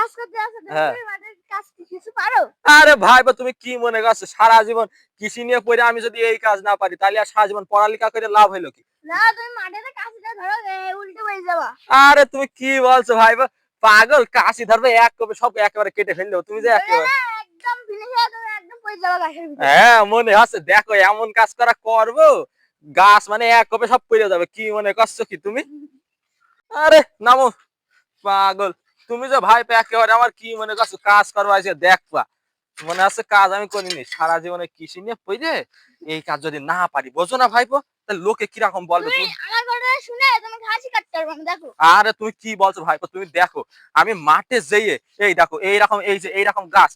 কাজ করতে আসো হ্যাঁ। তুমি মাঠের কাজ কিছু পারো? আরে ভাইপো তুমি কি মনে করছো সারা জীবন কৃষি নিয়ে পড়ে আমি যদি এই কাজ না পারি তাহলে আর সারা জীবন পড়ালেখা করে লাভ হইলো কি? না তুমি মাঠের কাজটা ধরো উল্টে হয়ে যাবা। আরে তুমি কি বলছো ভাইপো? পাগল, কাশি ধরবে এক কপে সব একেবারে কেটে ফেললো তুমি যে একেবারে। একদম ফিনিশ হয়ে তুমি একদম পড়ে যাবা গাছের ভিতরে। হ্যাঁ মনে আছে, দেখো এমন কাজ করা করবো গাছ মানে এক কপে সব পড়ে যাবে, কি মনে করছো কি তুমি? আরে নামো পাগল, তুমি যে ভাইপো একেবারে আমার কি মনে করছো কাজ করবো আজকে দেখবা। মনে আছে কাজ আমি করিনি সারা জীবনে কৃষি নিয়ে পড়ে এই কাজ যদি না পারি বোঝো না ভাইপো তাহলে লোকে কিরকম বলবে তুমি তুমি। আমার কথা শুনে তুমি ঘাসই কাটতে পারবে না দেখো। আরে তুমি কি বলছো ভাইপো, তুমি দেখো আমি মাঠে যেয়ে এই দেখো এইরকম এই যে এইরকম গাছ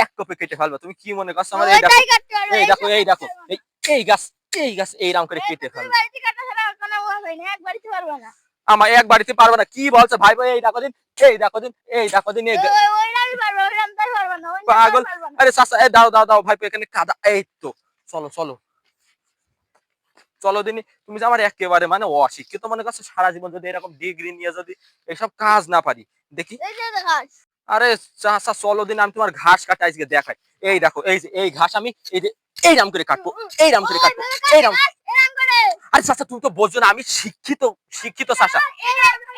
এক কপে কেটে ফেলবো, তুমি কি মনে করছো আমার? এই দেখো ওইটাই কাটতে পারবে, এই দেখো এইসব এই কাটতে দেখো পারবে না। এই গাছ এই গাছ এইরকম করে এই তো কেটে দুই ফেলবো। বাড়িতে কাটা ছাড়া আর কোনো উপায় হয় না, এক বাড়িতে পারবে না। আমার এক বাড়িতে পারবে না কি বলছো ভাইপো? এই দেখো দিন এই দেখো দিন এই দেখো দিন এই ওইরাই পারবে, ওইরাম তাই পারবে না, ওইরাম পাগল। পারবে না। আরে চাচা এই দাও দাও দাও ভাইপো এখানে কাদা, এই তো চলো চলো চলো দিনই। তুমি যে আমার একেবারে মানে অশিক্ষিত মনে করছো সারা জীবন যদি এরকম ডিগ্রি নিয়ে যদি এইসব কাজ না পারি দেখি। এই যে ঘাস। আরে চাচা চলো দিন আমি তোমার ঘাস কাটা আজকে দেখাই। এই দেখো এই যে এই ঘাস আমি এই যে এইরাম করে কাটবো এইরাম করে কাটবো এইরাম। এরকম করে। আরে চাচা তুমি তো বোঝো না আমি শিক্ষিত শিক্ষিত চাচা।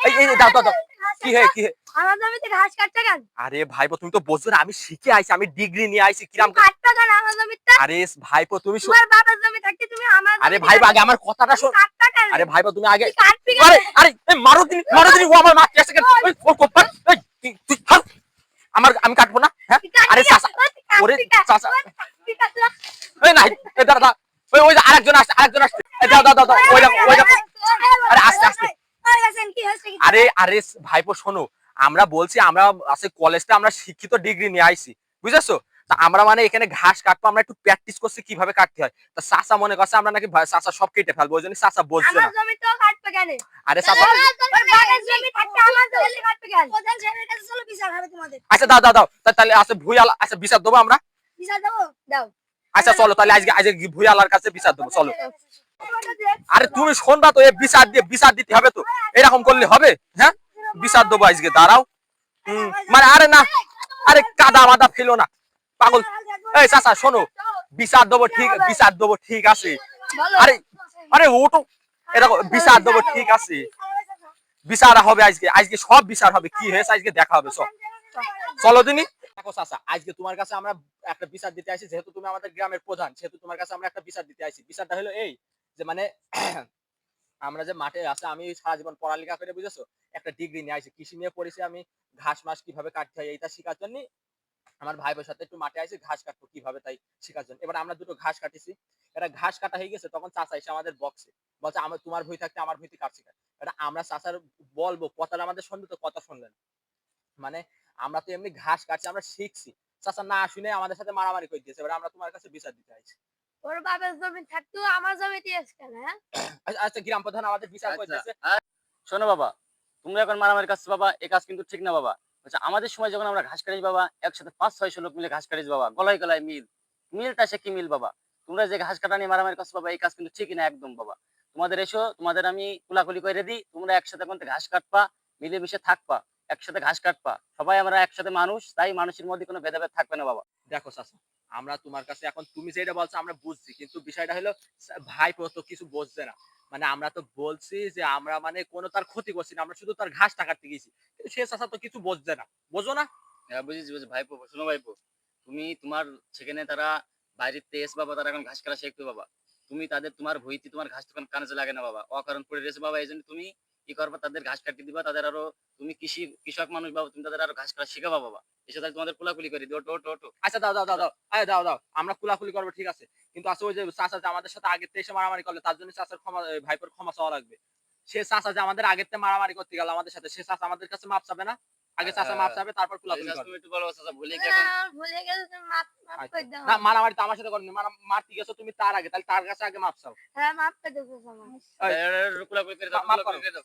এই এই দাও দাও দাও কি হে কি হে। আমার জমিতে ঘাস কাটতে কেন? আরে ভাইপো তুমি তো বোঝো না আমি শিখে আইছি, আমি ডিগ্রি নিয়ে আইছি কিরাম। কাটতে কেন আমার জমিতে? আরে ভাইপো তুমি তোমার বাবার জমি থাকতে তুমি আমার আরে ভাইপো আগে আমার কথাটা শোন। কাটতে কেন? আরে ভাইপো তুমি আগে কাটবি আরে আরে এই মারো দিন ও আমার মারতে আসছে কেন? ওই ও কোপার এই তুই থাক আমার আমি কাটবো না হ্যাঁ। আরে চাচা ওরে চাচা এই নাই এই দাদা ওই ওই যে আরেকজন আসছে এই দাও দাও দাও দাও ওই দেখো ওই দেখো। আরে আস্তে আস্তে আরে আরে ভাইপো শোনো, আমরা বলছি আমরা আছে কলেজটা আমরা শিক্ষিত ডিগ্রি নিয়ে আইছি বুঝেছো। তা আমরা মানে এখানে ঘাস কাটবো, আমরা একটু প্র্যাকটিস করছি কিভাবে কাটতে হয়। তা চাচা মনে করছে আমরা নাকি চাচা সব কেটে ফেলবো, ওই জন্য চাচা বলছে না। আমার জমি তো কাটবে কেন? আরে চাচা বাবার জমি থাকতে আমার জমি কাটবে কেন? ওদের জমির কাছে চলো বিচার হবে তোমাদের। আচ্ছা দাও দাও দাও তাহলে আছে ভুইয়ালা আচ্ছা বিচার দেবো আমরা। বিচার দেবো? দাও। আচ্ছা চলো তাহলে আজকে আজকে ভুইয়ালার কাছে বিচার দেবো চলো। আরে তুমি শুনবা তো এই বিচার দিতে হবে তো, এরকম করলে হবে হ্যাঁ? বিচার দেবো আজকে দাঁড়াও। মানে আরে না আরে কাদা মাদা ফেলো না পাগল। এই চাচা শোনো বিচার দেবো ঠিক আছে। আরে আরে ওটো এরকম বিচার দেবো ঠিক আছে, বিচার হবে আজকে আজকে সব বিচার হবে কি হয়েছে আজকে দেখা হবে সব। চলো দিনই। দেখো চাচা আজকে তোমার কাছে আমরা একটা বিচার দিতে আসি, যেহেতু তুমি আমাদের গ্রামের প্রধান সেহেতু তোমার কাছে আমরা একটা বিচার দিতে আসি। বিচারটা হলো এই যে মানে আমরা যে মাঠে আছে আমি সারা জীবন পড়ালেখা করে বুঝেছো একটা ডিগ্রি নিয়ে আসি কৃষি নিয়ে পড়েছি আমি, ঘাস মাস কিভাবে কাটতে হয় এইটা শেখার জন্য আমার ভাই বোনের সাথে একটু মাঠে আসি ঘাস কাটবো কিভাবে তাই শেখার জন্য। এবার আমরা দুটো ঘাস কাটিছি, এটা ঘাস কাটা হয়ে গেছে তখন চাচা এসে আমাদের বক্সে বলছে আমার তোমার ভুঁই থাকতে আমার ভুঁইতে কাটছি কেন। এটা আমরা চাচার বলবো কথাটা আমাদের শুনবে তো কথা শুনলেন মানে আমরা তো এমনি ঘাস কাটছি আমরা শিখছি, চাচা না শুনে আমাদের সাথে মারামারি করে দিয়েছে। এবার আমরা তোমার কাছে বিচার দিতে আইছি। ওর বাবার জমি থাকতেও আমার জমিতে এসে কেন? হ্যাঁ আচ্ছা গ্রাম প্রধান আমাদের বিচার করতেছে। শোনো বাবা, তোমরা এখন মারামারি কাজ বাবা, এই কাজ কিন্তু ঠিক না বাবা। আচ্ছা আমাদের সময় যখন আমরা ঘাস কাটিস বাবা একসাথে ৫-৬০০ লোক মিলে ঘাস কাটিস বাবা, গলায় গলায় মিল, মিলটা সে কি মিল বাবা। তোমরা যে ঘাস কাটা নিয়ে মারামারি করছো বাবা এই কাজ কিন্তু ঠিকই না একদম বাবা। তোমাদের এসো তোমাদের আমি কুলাকুলি করে দিই, তোমরা একসাথে কোন ঘাস কাটবা, মিলেমিশে থাকবা, একসাথে ঘাস কাটবা, সবাই আমরা একসাথে মানুষ, তাই মানুষের মধ্যে কোনো ভেদাভেদ থাকবে না বাবা। দেখো চাচা আমরা তোমার কাছে এখন তুমি যেটা বলছো আমরা বুঝছি, কিন্তু বিষয়টা হলো ভাই তো কিছু বুঝছে না। মানে আমরা তো বলছি যে আমরা মানে কোনো তার ক্ষতি করছি না, আমরা শুধু তার ঘাসটা কাটতে গেছি, কিন্তু সে চাচা তো কিছু বুঝছে না, বোঝো না। হ্যাঁ বুঝেছি বুঝেছি ভাইপো, শোনো ভাইপো, তুমি তোমার সেখানে তারা বাইরের তেজ বাবা, তারা এখন ঘাস কাটা শিখবে বাবা, তুমি তাদের তোমার ভইতে তোমার ঘাস তখন কানে লাগে না বাবা, অকারণ পড়ে রয়েছে বাবা, এই জন্য তুমি কি করবা তাদের ঘাস কাটিয়ে দিবা, তাদের আরো তুমি কৃষক মানুষ বাবা, তুমি তাদের আরো ঘাস কাটা শিখাবা বাবা, এসে তাহলে তোমাদের কোলাকুলি করে দিও, ওটো ওটো ওটো। আচ্ছা দাও দাও দাও দাও আরে দাও দাও আমরা কুলাকুলি করবো ঠিক আছে, কিন্তু আসলে ওই যে চাচা যে আমাদের সাথে আগের থেকে এসে মারামারি করলে তার জন্য চাচার ক্ষমা ভাইপোর ক্ষমা চাওয়া লাগবে। সে চাচা যে আমাদের আগের থেকে মারামারি করতে গেল আমাদের সাথে, সে চাচা আমাদের কাছে মাপ চাবে না, আগে চাচা মাপ চাবে তারপর কুলাকুলি আচ্ছা, করবে। তুমি একটু বলো চাচা ভুলে কি এখন? ভুলে গেছে তুমি মাফ করে দাও। না মারামারি তো আমার সাথে করেনি, মারতে গেছো তুমি তার আগে, তাহলে তার কাছে আগে মাপ চাও। হ্যাঁ মাফ করে দাও আমার। কোলাকুলি করে দাও, মাফ কোলাকুলি করো। করে দাও।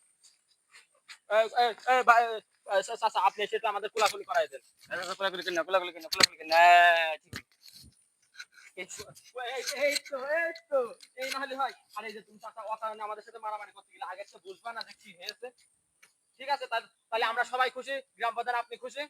চাচা আপনি সেটা আমাদের কুলাকুলি করাই দেন। কোলাকুলি করে নাও, কোলাকুলি করে নাও, কোলাকুলি করে নাও। ঠিক এই তো এই না হলে হয়। আর এই যে তুমি চাচা অকারণে আমাদের সাথে মারামারি করতে গেলে আগে তো বুঝবা না যে কি হয়েছে। ঠিক আছে তাহলে আমরা সবাই খুশি, গ্রাম প্রধান আপনি খুশি।